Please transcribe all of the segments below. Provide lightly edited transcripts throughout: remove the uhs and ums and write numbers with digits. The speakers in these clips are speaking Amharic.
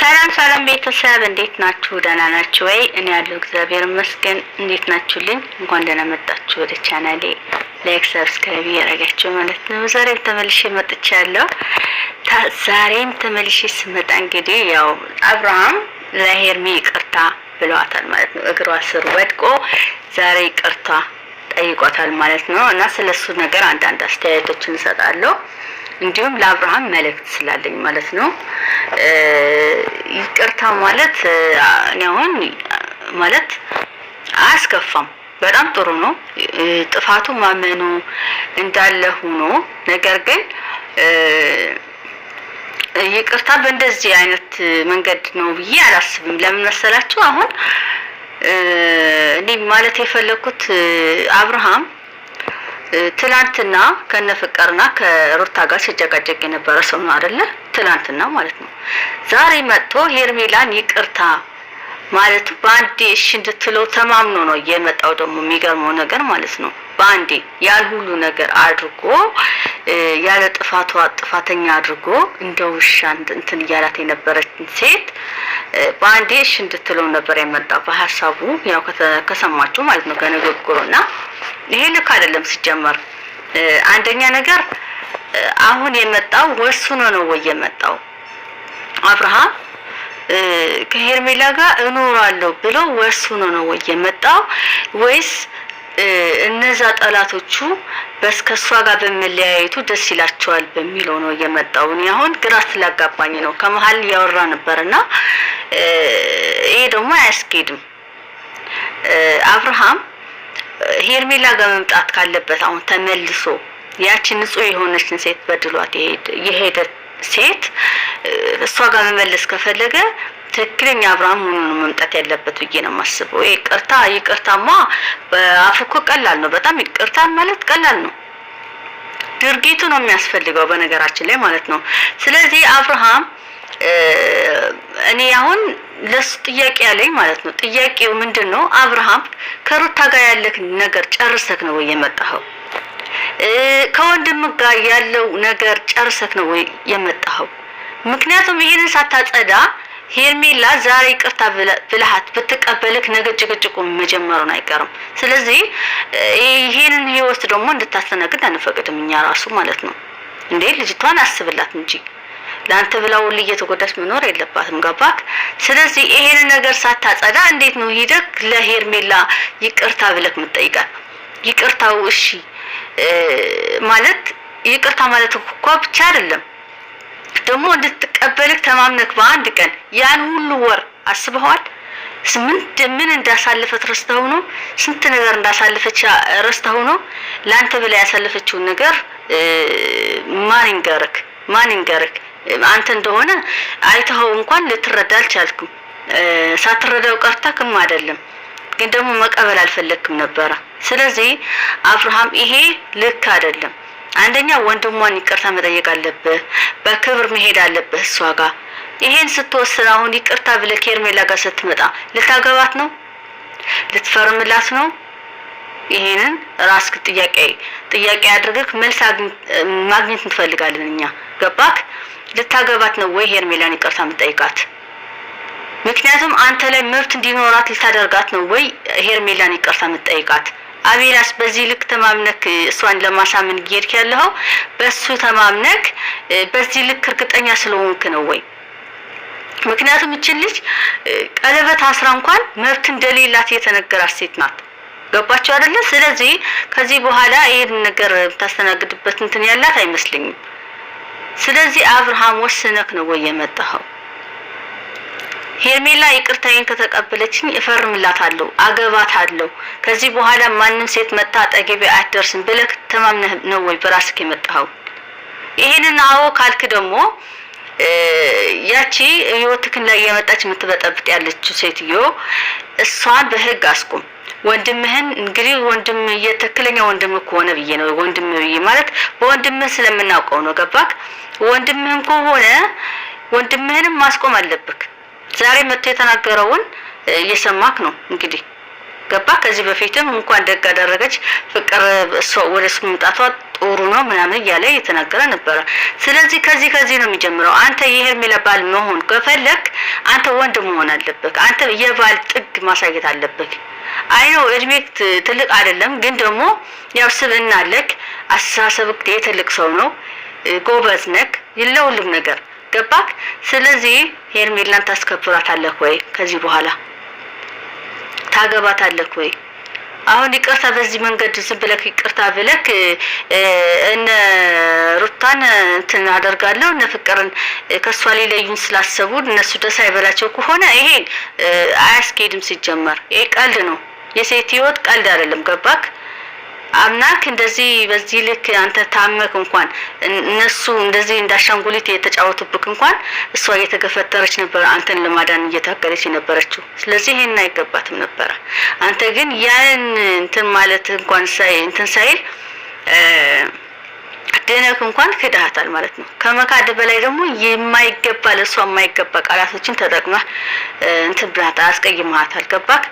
ሰላም ሰላም ቤተሰብ እንዴት ናችሁ? ደህና ናችሁ ወይ? እኔ ያለው እግዚአብሔር ይመስገን። እንዴት ናችሁልኝ? እንኳን ደህና መጣችሁ ወደ ቻናሌ። ላይክ ሰብስክራይብ ያደረጋችሁ ማለት ነው። ዛሬም ተመልሼ መጥቻለሁ። ዛሬም ተመልሼ ስመጣ እንግዲህ ያው አብርሃም ለሄርሚ ይቅርታ ብለዋታል ማለት ነው። እግሯ ስር ወድቆ ዛሬ ይቅርታ ጠይቋታል ማለት ነው። እና ስለሱ ነገር አንዳንድ አስተያየቶችን እንሰጣለሁ። እንዲሁም ለአብርሃም መልእክት ስላለኝ ማለት ነው። ይቅርታ ማለት አሁን ማለት አያስከፋም፣ በጣም ጥሩ ነው። ጥፋቱ ማመኑ እንዳለ ሆኖ ነገር ግን ይቅርታ በእንደዚህ አይነት መንገድ ነው ብዬ አላስብም። ለምን መሰላችሁ? አሁን እኔ ማለት የፈለኩት አብርሃም ትላንትና ከነፍቅርና ከሩታ ጋር ሲጨቃጨቅ የነበረ ሰው ነው አይደለ? ትላንትና ማለት ነው። ዛሬ መጥቶ ሄርሜላን ይቅርታ ማለት በአንዴ እሺ እንድትለው ተማምኖ ነው የመጣው። ደግሞ የሚገርመው ነገር ማለት ነው በአንዴ ያን ሁሉ ነገር አድርጎ ያለ ጥፋቷ ጥፋተኛ አድርጎ እንደ ውሻ እንትን እያላት የነበረችን ሴት በአንዴ እሺ እንድትለው ነበር የመጣው በሐሳቡ። ያው ከሰማችሁ ማለት ነው ከንግግሩና ይሄ ልክ አይደለም ሲጀመር። አንደኛ ነገር አሁን የመጣው ወስኖ ነው ወይ የመጣው? አብርሃም ከሄርሜላ ጋር እኖራለሁ ብሎ ወስኖ ነው ወይ የመጣው? ወይስ እነዛ ጠላቶቹ በስከሷ ጋር በመለያየቱ ደስ ይላቸዋል በሚለው ነው የመጣው? እኔ አሁን ግራ ስላጋባኝ ነው። ከመሃል ያወራ ነበርና ይሄ ደግሞ አያስኬድም። አብርሃም ሄርሜላ ጋር መምጣት ካለበት አሁን ተመልሶ ያቺን ንጹህ የሆነችን ሴት በድሏት የሄደ ሴት እሷ ጋር መመለስ ከፈለገ ትክክለኛ አብርሃም ሆኖ ነው መምጣት ያለበት ብዬ ነው የማስበው። ይቅርታማ በአፍኮ ቀላል ነው። በጣም ይቅርታ ማለት ቀላል ነው። ድርጊቱ ነው የሚያስፈልገው በነገራችን ላይ ማለት ነው። ስለዚህ አብርሃም እኔ አሁን ለሱ ጥያቄ ያለኝ ማለት ነው። ጥያቄው ምንድነው? አብርሃም ከሩታ ጋር ያለክ ነገር ጨርሰክ ነው ወይ የመጣኸው? ከወንድም ጋር ያለው ነገር ጨርሰክ ነው ወይ የመጣኸው? ምክንያቱም ይሄንን ሳታጸዳ ሄርሜላ ዛሬ ይቅርታ ብለሃት ብትቀበልክ ነገ ጭቅጭቁ መጀመሩን አይቀርም። ስለዚህ ይሄንን ህይወት ደግሞ እንድታስተናግድ አንፈቅድም እኛ ራሱ ማለት ነው። እንዴ ልጅቷን አስብላት እንጂ ላንተ ብላው ለየተጎዳች መኖር የለባትም። ገባክ? ስለዚህ ይሄን ነገር ሳታጸዳ እንዴት ነው ሄደክ ለሄርሜላ ይቅርታ ብለክ የምትጠይቃት? ይቅርታው እሺ ማለት ይቅርታ ማለት እኮ ብቻ አይደለም ደግሞ እንድትቀበልክ ተማምነክ በአንድ ቀን ያን ሁሉ ወር አስበዋል። ምን እንዳሳለፈት ረስተው ነው? ስንት ነገር እንዳሳለፈች ረስተው ነው? ላንተ ብላ ያሳለፈችውን ነገር ማን ይንገርክ? አንተ እንደሆነ አይተኸው እንኳን ልትረዳ አልቻልኩም። ሳትረዳው ቀርተክም አይደለም ግን ደግሞ መቀበል አልፈለክም ነበር። ስለዚህ አብርሃም ይሄ ልክ አይደለም። አንደኛ ወንድሟን ይቅርታ መጠየቅ አለብህ፣ በክብር መሄድ አለብህ እሷ ጋር። ይሄን ስትወስን አሁን ይቅርታ ብለህ ሄርሜላ ጋር ስትመጣ ልታገባት ነው? ልትፈርምላት ነው? ይሄንን ራስክ ጥያቄ አድርገህ መልስ ማግኘት እንፈልጋለን እኛ። ገባክ? ልታገባት ነው ወይ ሄርሜላን ይቅርታ የምትጠይቃት? ምክንያቱም አንተ ላይ መብት እንዲኖራት ልታደርጋት ነው ወይ ሄርሜላን ይቅርታ የምትጠይቃት? አቤላስ በዚህ ልክ ተማምነክ እሷን ለማሳመን ጌርክ ያለው በሱ ተማምነክ በዚህ ልክ እርግጠኛ ስለሆንክ ነው ወይ? ምክንያቱም እቺ ልጅ ቀለበት አስራ እንኳን መብት እንደሌላት የተነገራት ሴት ናት። ገባችሁ አይደለ? ስለዚህ ከዚህ በኋላ ይሄን ነገር ታስተናግድበት እንትን ያላት አይመስልኝም። ስለዚህ አብርሃም ወስነክ ነው ወይ የመጣኸው? ሄርሜላ ይቅርታዬን ከተቀበለችኝ እፈርምላታለሁ፣ አገባታለሁ፣ ከዚህ በኋላ ማንም ሴት መጣ አጠገቤ አትደርስም ብለህ ተማምነህ ነው ወይ በራስህ የመጣኸው? ይሄንን አዎ ካልክ ደግሞ ያቺ ህይወትክን ላይ የመጣች የምትበጠብጥ ያለችው ሴትዮ እሷን በህግ አስቁም። ወንድምህን እንግዲህ ወንድም የተከለኛ ወንድም ከሆነ ብዬ ነው ወንድም ብዬ ማለት በወንድምህ ስለምናውቀው ነው። ገባክ? ወንድምህን ከሆነ ወንድምህንም ማስቆም አለብክ። ዛሬ መጥቶ የተናገረውን እየሰማክ ነው እንግዲህ። ገባክ? ከዚህ በፊትም እንኳን ደግ አደረገች ፍቅር እሷ ወደ እሱ መምጣቷ ጥሩ ነው ምናምን እያለ እየተናገረ ነበረ። ስለዚህ ከዚህ ነው የሚጀምረው። አንተ የሄርሜላ ባል መሆን ከፈለክ አንተ ወንድ መሆን አለበት። አንተ የባል ጥግ ማሳየት አለበት። አይኖ እድሜክ ትልቅ አይደለም፣ ግን ደግሞ ያው ስብዕና አለክ፣ አስተሳሰብክ የትልቅ ሰው ነው፣ ጎበዝ ነክ ይለውልም ነገር ገባክ። ስለዚህ ሄርሜላን ታስከብራታለህ ወይ? ከዚህ በኋላ ታገባታለህ ወይ? አሁን ይቅርታ በዚህ መንገድ ዝም ብለክ ይቅርታ ብለክ እነ ሩታን እንትን አደርጋለሁ እነ ፍቅርን ከሷ ሊለዩን ስላሰቡ እነሱ ደስ አይበላቸው ከሆነ ይሄ አያስኬድም። ሲጀመር ይሄ ቀልድ ነው። የሴት ህይወት ቀልድ አይደለም። ገባክ? አምናክ እንደዚህ በዚህ ልክ አንተ ታመክ እንኳን እነሱ እንደዚህ እንዳሻንጉሊት የተጫወቱብክ እንኳን እሷ እየተገፈተረች ነበር አንተን ለማዳን እየታገለች ነበረችው። ስለዚህ ይሄን አይገባትም ነበር። አንተ ግን ያን እንትን ማለት እንኳን ሳይል ደነክ እንኳን ክዳታል ማለት ነው። ከመካድ በላይ ደግሞ የማይገባ ለሷ የማይገባ ቃላቶችን ተጠቅመህ እንትን ብላታ አስቀይመሃታል። ገባክ?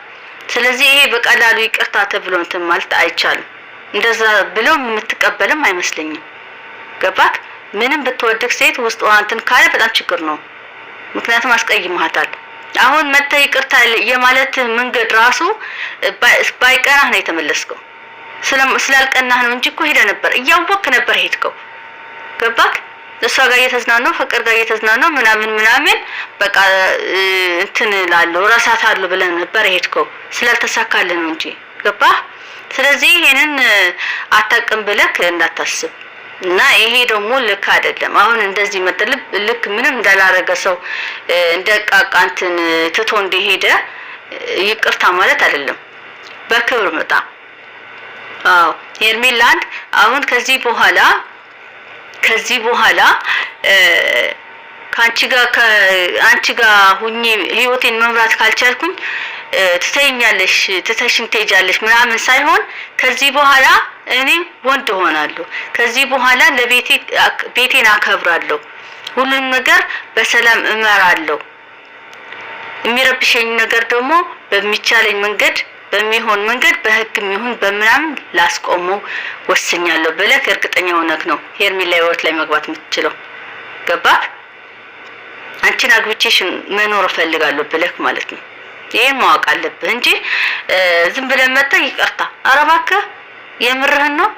ስለዚህ ይሄ በቀላሉ ይቅርታ ተብሎ እንትን ማለት አይቻልም። እንደዛ ብለው የምትቀበልም አይመስለኝም። ገባክ? ምንም ብትወድቅ ሴት ውስጥ እንትን ካለ በጣም ችግር ነው። ምክንያቱም አስቀይመሃታል። አሁን መተ ይቅርታ የማለት መንገድ ራሱ ባይቀናህ ነው የተመለስከው። ስላልቀናህ ነው እንጂ እኮ ሄደ ነበር፣ እያወቅክ ነበር ሄድከው። ገባክ? እሷ ጋር እየተዝናናው ፍቅር ጋር እየተዝናናው ምናምን በቃ እንትን ላለው ራሳታለሁ ብለን ነበር ሄድከው። ስላልተሳካልህ ነው እንጂ ገባህ? ስለዚህ ይሄንን አታውቅም ብለክ እንዳታስብ እና ይሄ ደግሞ ልክ አይደለም። አሁን እንደዚህ መጥልብ ልክ ምንም እንዳላረገ ሰው እንደቃቃንትን ትቶ እንደሄደ ይቅርታ ማለት አይደለም። በክብር መጣ። አዎ ሄርሜላንድ አሁን ከዚህ በኋላ ከአንቺ ጋር ሁኚ ህይወቴን መምራት ካልቻልኩኝ ትተኛለሽ ትተሽን ትሄጃለሽ ምናምን ሳይሆን ከዚህ በኋላ እኔ ወንድ ሆናለሁ። ከዚህ በኋላ ቤቴን አከብራለሁ። ሁሉም ነገር በሰላም እመራለሁ። የሚረብሸኝ ነገር ደግሞ በሚቻለኝ መንገድ በሚሆን መንገድ በህግም ይሁን በምናምን ላስቆመው ወስኛለሁ ብለህ እርግጠኛ ሆነህ ነው ሄርሜላ ህይወት ላይ መግባት የምትችለው። ገባህ? አንቺን አግብቼሽ መኖር እፈልጋለሁ ብለህ ማለት ነው። ይሄን ማወቅ አለብህ እንጂ ዝም ብለህ መጣ ይቅርታ። ኧረ እባክህ የምርህን ነው?